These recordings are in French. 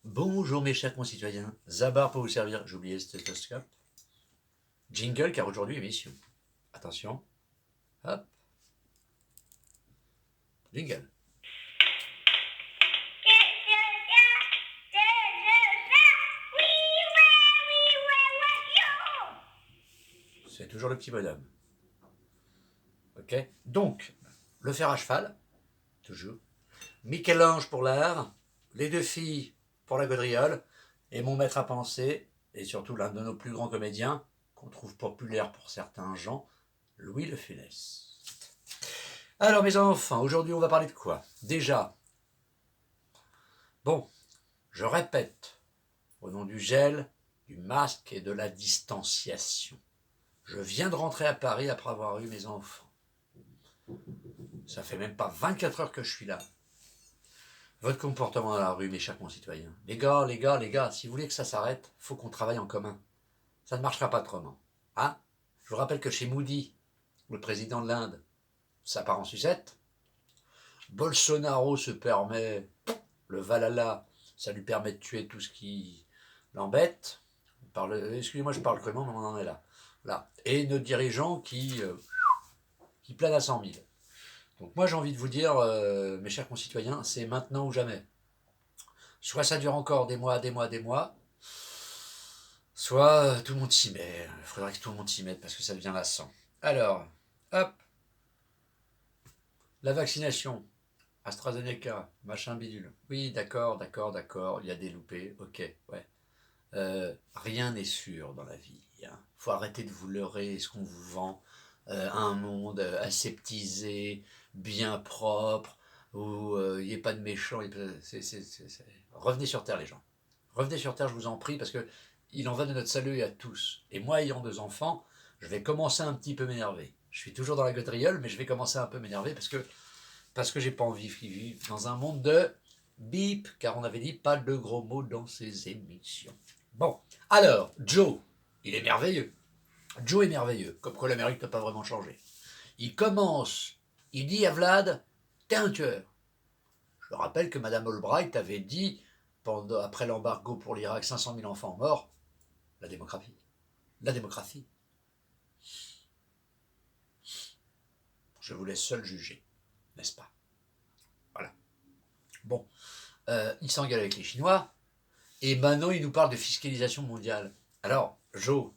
Bonjour mes chers concitoyens, Zabar pour vous servir, j'ai oublié le stéthoscope. Jingle car aujourd'hui émission. Attention, hop, jingle. C'est toujours le petit bonhomme. Ok, donc, le fer à cheval, toujours. Michel-Ange pour l'art, les deux filles pour la gaudriole, et mon maître à penser, et surtout l'un de nos plus grands comédiens, qu'on trouve populaire pour certains gens, Louis de Funès. Alors mes enfants, aujourd'hui on va parler de quoi? Déjà, bon, je répète, au nom du gel, du masque et de la distanciation. Je viens de rentrer à Paris après avoir eu mes enfants. Ça fait même pas 24 heures que je suis là. Votre comportement dans la rue, mes chers concitoyens. Les gars, si vous voulez que ça s'arrête, faut qu'on travaille en commun. Ça ne marchera pas autrement. Hein? Je vous rappelle que chez Moody, le président de l'Inde, ça part en sucette. Bolsonaro se permet le Valhalla, ça lui permet de tuer tout ce qui l'embête. Excusez-moi, je parle comment, mais on en est là. Là. Et nos dirigeants qui planent à 100 000. Donc moi j'ai envie de vous dire, mes chers concitoyens, c'est maintenant ou jamais. Soit ça dure encore des mois, soit tout le monde s'y met. Il faudrait que tout le monde s'y mette parce que ça devient lassant. Alors, hop, la vaccination, AstraZeneca, machin bidule. Oui, d'accord, il y a des loupés, ok, ouais. Rien n'est sûr dans la vie. Hein. Faut arrêter de vous leurrer ce qu'on vous vend. Un monde aseptisé, bien propre, où il n'y ait pas de méchants. Revenez sur Terre, les gens. Revenez sur Terre, je vous en prie, parce que il en va de notre salut à tous. Et moi, ayant 2 enfants, je vais commencer un petit peu m'énerver. Je suis toujours dans la gaudriole, mais je vais commencer un peu m'énerver parce que j'ai pas envie de vivre dans un monde de bip, car on avait dit pas de gros mots dans ces émissions. Bon, alors, Joe, il est merveilleux. Joe est merveilleux, comme quoi l'Amérique n'a pas vraiment changé. Il commence, il dit à Vlad, t'es un tueur. Je rappelle que Madame Albright avait dit, après l'embargo pour l'Irak, 500 000 enfants morts, la démocratie. La démocratie. Je vous laisse seul juger, n'est-ce pas? Voilà. Bon, il s'engueule avec les Chinois, et maintenant il nous parle de fiscalisation mondiale. Alors, Joe,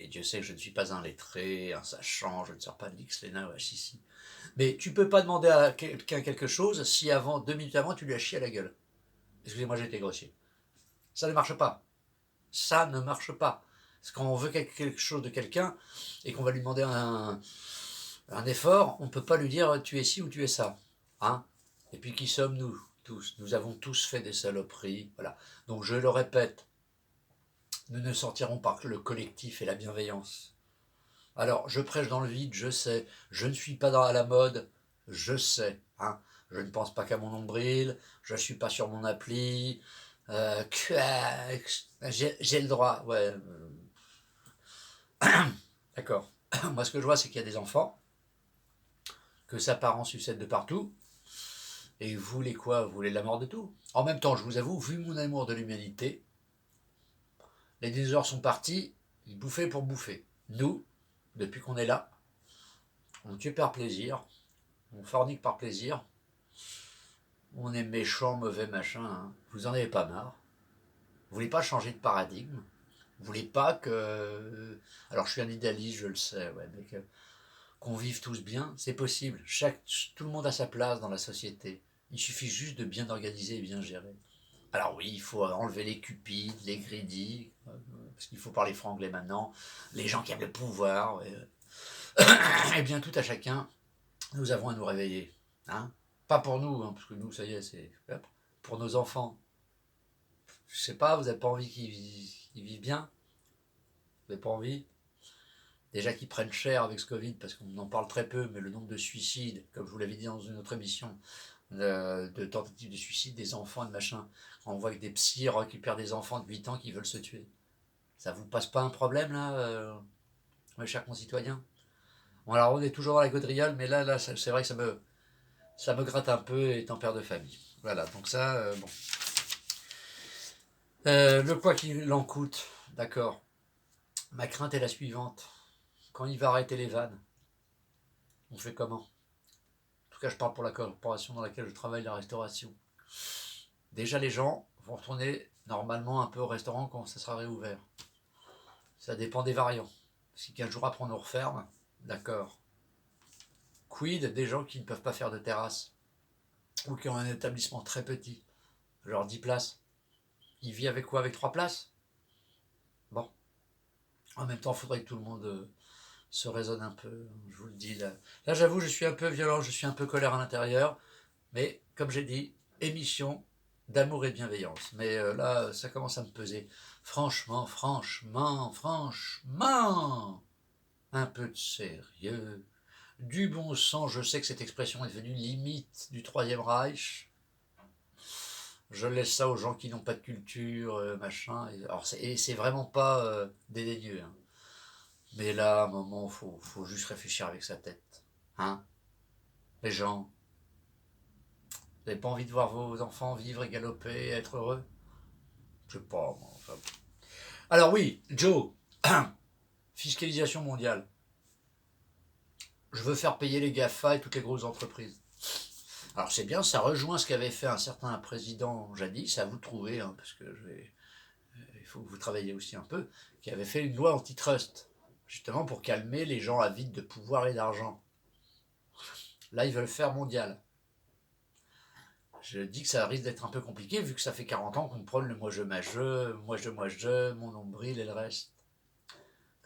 et Dieu sait que je ne suis pas un lettré, un sachant, je ne sors pas de l'X-Léna ou HCC. Mais tu peux pas demander à quelqu'un quelque chose si 2 minutes avant, tu lui as chié à la gueule. Excusez-moi, j'ai été grossier. Ça ne marche pas. Ça ne marche pas. Parce qu'on veut quelque chose de quelqu'un et qu'on va lui demander un effort, on ne peut pas lui dire tu es ci ou tu es ça. Hein? Et puis qui sommes-nous tous? Nous avons tous fait des saloperies. Voilà. Donc je le répète, nous ne sortirons par le collectif et la bienveillance. Alors, je prêche dans le vide, je sais. Je ne suis pas à la mode, je sais. Hein. Je ne pense pas qu'à mon nombril, je ne suis pas sur mon appli. J'ai le droit, ouais. D'accord. Moi, ce que je vois, c'est qu'il y a des enfants, que ça part en sucette de partout, et vous voulez quoi? Vous voulez la mort de tout? En même temps, je vous avoue, vu mon amour de l'humanité, les dinosaures sont partis, ils bouffaient pour bouffer. Nous, depuis qu'on est là, on tue par plaisir, on fornique par plaisir, on est méchant, mauvais, machin. Hein. Vous en avez pas marre? Vous voulez pas changer de paradigme? Vous voulez pas que... Alors je suis un idéaliste, je le sais, ouais, mais qu'on vive tous bien, c'est possible. Tout le monde a sa place dans la société. Il suffit juste de bien organiser et bien gérer. Alors oui, il faut enlever les cupides, les greedy, parce qu'il faut parler franglais maintenant, les gens qui aiment le pouvoir. Eh bien, tout à chacun, nous avons à nous réveiller. Hein, pas pour nous, hein, parce que nous, ça y est, c'est pour nos enfants. Je sais pas, vous n'avez pas envie qu'ils vivent bien? Vous n'avez pas envie? Déjà qu'ils prennent cher avec ce Covid, parce qu'on en parle très peu, mais le nombre de suicides, comme je vous l'avais dit dans une autre émission, de tentatives de suicide des enfants et de machin. On voit que des psys récupèrent des enfants de 8 ans qui veulent se tuer. Ça vous passe pas un problème, là, mes chers concitoyens? Bon, alors on est toujours dans la gaudriole, mais là c'est vrai que ça me gratte un peu étant père de famille. Voilà, donc ça, bon. Le quoi qu'il en coûte, d'accord. Ma crainte est la suivante. Quand il va arrêter les vannes, on fait comment? En tout cas, je parle pour la corporation dans laquelle je travaille, la restauration. Déjà, les gens vont retourner normalement un peu au restaurant quand ça sera réouvert. Ça dépend des variants. Si 15 jours après on nous referme, d'accord. Quid des gens qui ne peuvent pas faire de terrasse ou qui ont un établissement très petit, genre 10 places. Il vit avec quoi? Avec 3 places? Bon. En même temps, il faudrait que tout le monde se raisonne un peu. Je vous le dis. Là j'avoue, je suis un peu violent, je suis un peu colère à l'intérieur. Mais comme j'ai dit, émission d'amour et de bienveillance. Mais là, ça commence à me peser. Franchement, un peu de sérieux. Du bon sens, je sais que cette expression est devenue limite du Troisième Reich. Je laisse ça aux gens qui n'ont pas de culture, machin. Et c'est vraiment pas dédaigneux. Hein. Mais là, à un moment, faut juste réfléchir avec sa tête. Hein? Les gens, vous n'avez pas envie de voir vos enfants vivre et galoper, être heureux? Je sais pas, moi. Enfin. Alors oui, Joe, fiscalisation mondiale. Je veux faire payer les GAFA et toutes les grosses entreprises. Alors c'est bien, ça rejoint ce qu'avait fait un certain président jadis, à vous de trouver, hein, parce que il faut que vous travailliez aussi un peu, qui avait fait une loi antitrust, justement pour calmer les gens avides de pouvoir et d'argent. Là, ils veulent faire mondial. Je dis que ça risque d'être un peu compliqué, vu que ça fait 40 ans qu'on prône le moi-je, mon nombril et le reste.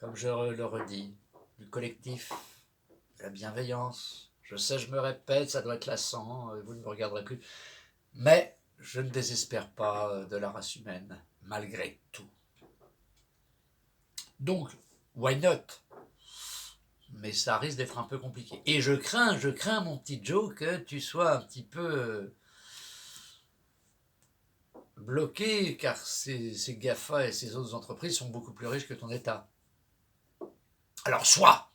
Comme je le redis, du collectif, de la bienveillance. Je sais, je me répète, ça doit être lassant, vous ne me regarderez plus. Mais je ne désespère pas de la race humaine, malgré tout. Donc, why not? Mais ça risque d'être un peu compliqué. Et je crains, mon petit Joe, que tu sois un petit peu bloqué, car ces GAFA et ces autres entreprises sont beaucoup plus riches que ton État. Alors, soit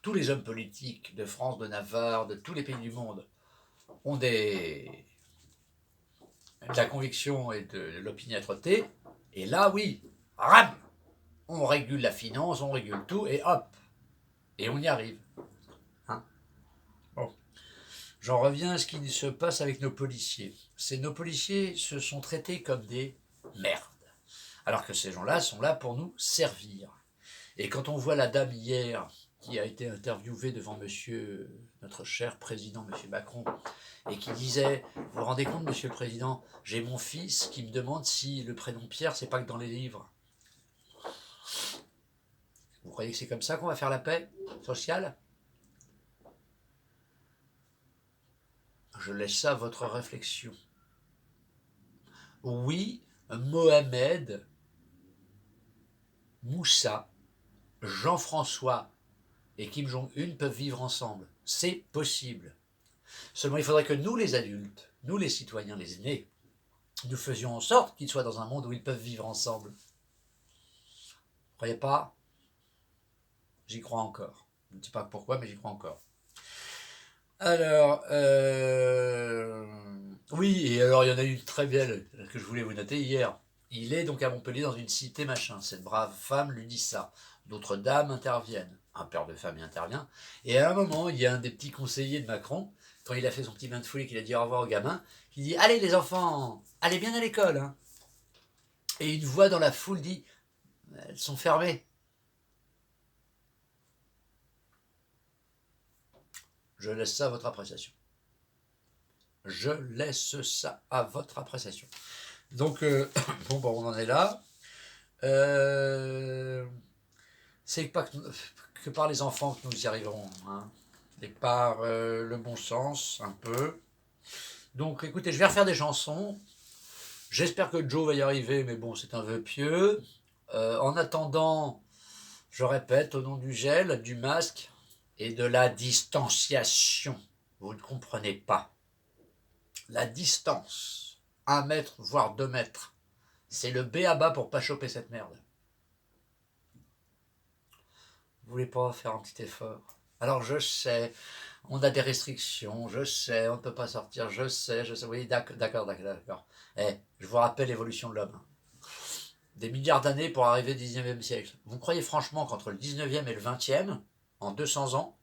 tous les hommes politiques de France, de Navarre, de tous les pays du monde ont de la conviction et de l'opiniâtreté, et là, oui, ram, on régule la finance, on régule tout, et hop, et on y arrive. Hein? Bon. J'en reviens à ce qui se passe avec nos policiers. Nos policiers se sont traités comme des merdes, alors que ces gens-là sont là pour nous servir. Et quand on voit la dame hier qui a été interviewée devant notre cher président, monsieur Macron, et qui disait, vous vous rendez compte, monsieur le président, j'ai mon fils qui me demande si le prénom Pierre, c'est pas que dans les livres. Vous croyez que c'est comme ça qu'on va faire la paix sociale? Je laisse ça à votre réflexion. Oui, Mohamed, Moussa, Jean-François et Kim Jong-un peuvent vivre ensemble. C'est possible. Seulement, il faudrait que nous, les adultes, nous, les citoyens, les aînés, nous faisions en sorte qu'ils soient dans un monde où ils peuvent vivre ensemble. Vous croyez pas? J'y crois encore. Je ne sais pas pourquoi, mais j'y crois encore. Alors, oui, et alors il y en a une très belle que je voulais vous noter hier. Il est donc à Montpellier dans une cité machin. Cette brave femme lui dit ça. D'autres dames interviennent. Un père de famille intervient. Et à un moment, il y a un des petits conseillers de Macron, quand il a fait son petit bain de folie, qu'il a dit au revoir aux gamins, qui dit allez les enfants, allez bien à l'école. Hein. Et une voix dans la foule dit elles sont fermées. Je laisse ça à votre appréciation. Je laisse ça à votre appréciation. Donc, bon, on en est là. C'est pas que par les enfants que nous y arriverons. Hein. Et par le bon sens, un peu. Donc, écoutez, je vais refaire des chansons. J'espère que Joe va y arriver, mais bon, c'est un vœu pieux. En attendant, je répète, au nom du gel, du masque et de la distanciation. Vous ne comprenez pas. La distance, 1 mètre, voire 2 mètres, c'est le b.a.-ba pour pas choper cette merde. Vous voulez pas faire un petit effort? Alors je sais, on a des restrictions, je sais, on ne peut pas sortir, je sais, oui, d'accord. Je vous rappelle l'évolution de l'homme. Des milliards d'années pour arriver au 19e siècle. Vous croyez franchement qu'entre le 19e et le 20e, en 200 ans,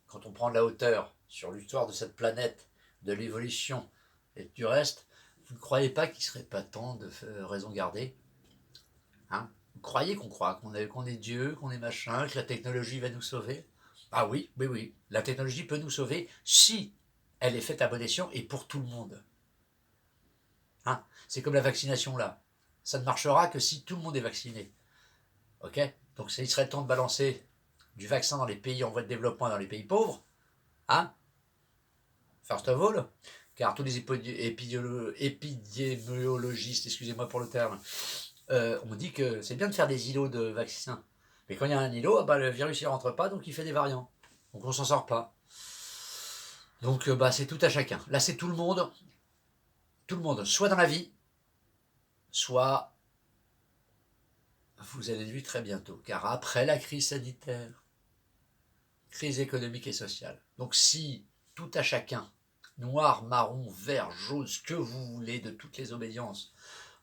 quand on prend de la hauteur sur l'histoire de cette planète, de l'évolution et du reste, vous ne croyez pas qu'il ne serait pas temps de raison garder, hein? Vous croyez qu'on croit, qu'on est Dieu, qu'on est machin, que la technologie va nous sauver? Ah oui, oui. La technologie peut nous sauver si elle est faite à bon escient et pour tout le monde. Hein? C'est comme la vaccination là. Ça ne marchera que si tout le monde est vacciné. Ok? Donc il serait temps de balancer du vaccin dans les pays en voie de développement et dans les pays pauvres. Hein? First of all. Car tous les épidémiologistes, excusez-moi pour le terme, on dit que c'est bien de faire des îlots de vaccins. Mais quand il y a un îlot, le virus ne rentre pas, donc il fait des variants. Donc on s'en sort pas. Donc c'est tout à chacun. Là c'est tout le monde, soit dans la vie, soit vous allez le vivre très bientôt. Car après la crise sanitaire, crise économique et sociale. Donc si tout à chacun, noir, marron, vert, jaune, ce que vous voulez, de toutes les obédiences,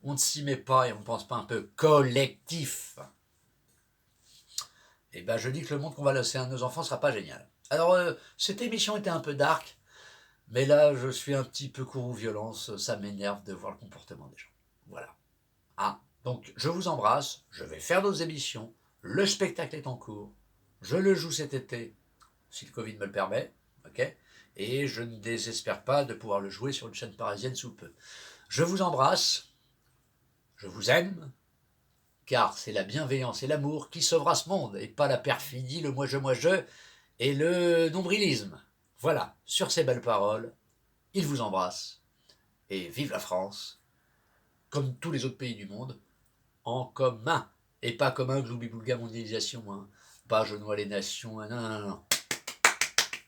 on ne s'y met pas et on ne pense pas un peu collectif, et je dis que le monde qu'on va laisser à nos enfants ne sera pas génial. Alors, cette émission était un peu dark, mais là, je suis un petit peu courroux violence, ça m'énerve de voir le comportement des gens. Voilà. Ah, donc, je vous embrasse, je vais faire d'autres émissions, le spectacle est en cours, je le joue cet été, si le Covid me le permet, ok? Et je ne désespère pas de pouvoir le jouer sur une chaîne parisienne sous peu. Je vous embrasse, je vous aime, car c'est la bienveillance et l'amour qui sauvera ce monde, et pas la perfidie, le moi-je, et le nombrilisme. Voilà, sur ces belles paroles, il vous embrasse, et vive la France, comme tous les autres pays du monde, en commun, et pas comme un gloubi-boulga mondialisation, hein. Pas je noie les nations, hein, non.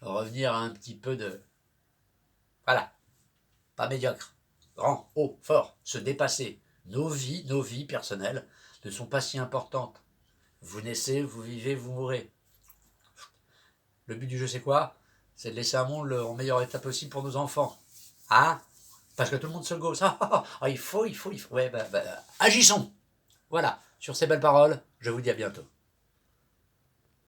Revenir à un petit peu de... Voilà, pas médiocre, grand, haut, fort, se dépasser. Nos vies personnelles ne sont pas si importantes. Vous naissez, vous vivez, vous mourrez. Le but du jeu, c'est quoi? C'est de laisser un monde en meilleur état possible pour nos enfants. Hein? Parce que tout le monde se gosse. Il faut. Ouais, agissons. Voilà. Sur ces belles paroles, je vous dis à bientôt.